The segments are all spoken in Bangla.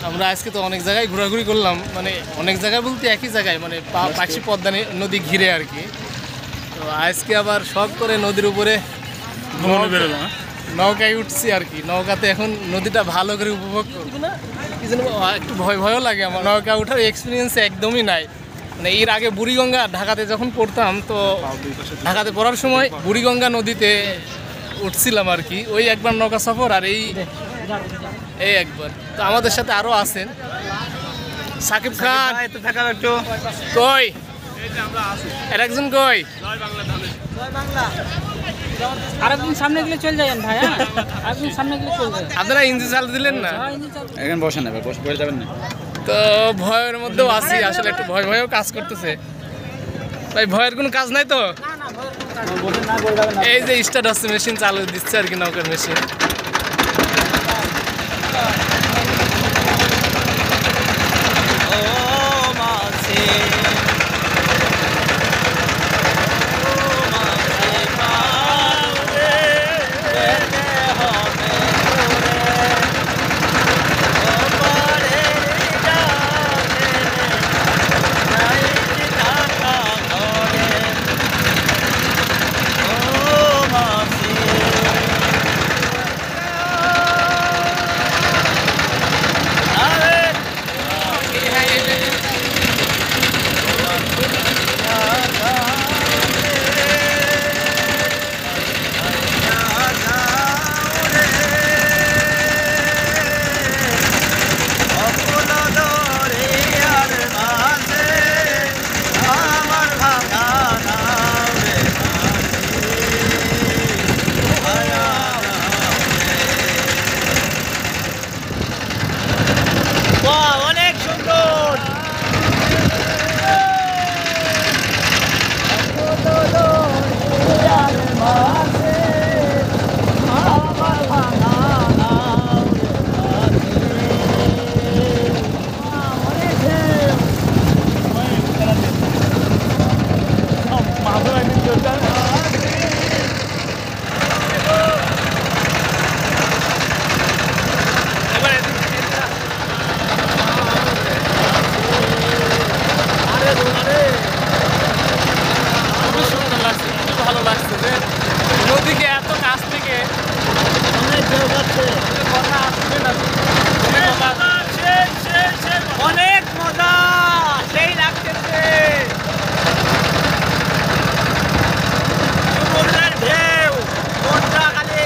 আমরা আজকে তো অনেক জায়গায় ঘোরাঘুরি করলাম, মানে অনেক জায়গায় বলতে একই জায়গায়, মানে পাকশি পদ্মা নদী ঘিরে আর কি। তো আজকে আবার শখ করে নদীর উপরে নৌকায় উঠছি আর কি। নৌকাতে এখন নদীটা ভালো করে উপভোগ করবো না, কি যেন একটু ভয় ভয়ও লাগে আমার। নৌকা ওঠার এক্সপিরিয়েন্স একদমই নাই। মানে এর আগে বুড়িগঙ্গা ঢাকাতে যখন পড়তাম, তো ঢাকাতে পড়ার সময় বুড়িগঙ্গা নদীতে উঠছিলাম আর কি। ওই একবার নৌকা সফর, আর এই একবার। তো আমাদের সাথে আরও আছেন সাকিব খান, কই আর একজন কই, আরেকদিন সামনে গেলে চলে যাবেন ভাই। আরেকদিন সামনে গেলে চলে যাবেন। আপনারা ইঞ্জিন চালু দিলেন না, এখন বসে না, বসে যাবেন না। তো ভয়ের মধ্যেও আছি আসলে, একটু ভয় ভয়ও কাজ করতেছে ভাই। ভয়ের কোনো কাজ নাই তো। এই যে স্টার্ট হচ্ছে, মেশিন চালু দিচ্ছে আর কি, নৌকার মেশিন। অনেক সুন্দর। ভালো লাগছে যে নদীকে এত কাছ থেকে কথা আসবে না, অনেক মজা, সেই লাগতেছে। সমুদ্রের ঢেউ কোনটা খালি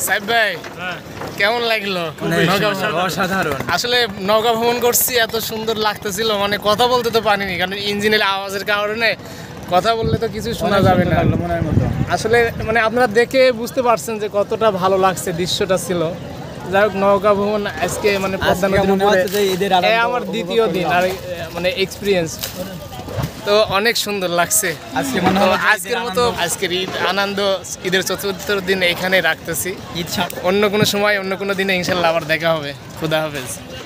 সাহেব ভাই কেমন লাগলো? অসাধারণ। আসলে নৌকা ভ্রমণ করছি, এত সুন্দর লাগতেছিল, মানে কথা বলতে তো পারিনি, কারণ ইঞ্জিনের আওয়াজের কারণে কথা বললে তো কিছু শোনা যাবে না। আসলে মানে আপনারা দেখে বুঝতে পারছেন যে কতটা ভালো লাগছে, দৃশ্যটা ছিল। যাই হোক, নৌকা ভ্রমণ আজকে মানে পদ্মা নদীর উপরে আমার দ্বিতীয় দিন, আর মানে এক্সপিরিয়েন্স তো অনেক সুন্দর লাগছে। আজকের মতো আজকের ঈদ আনন্দ, ঈদের চতুর্থ দিন এখানে রাখতেছি। অন্য কোনো সময় অন্য কোনো দিনে ইনশাল্লাহ আবার দেখা হবে। খুদা হাফেজ।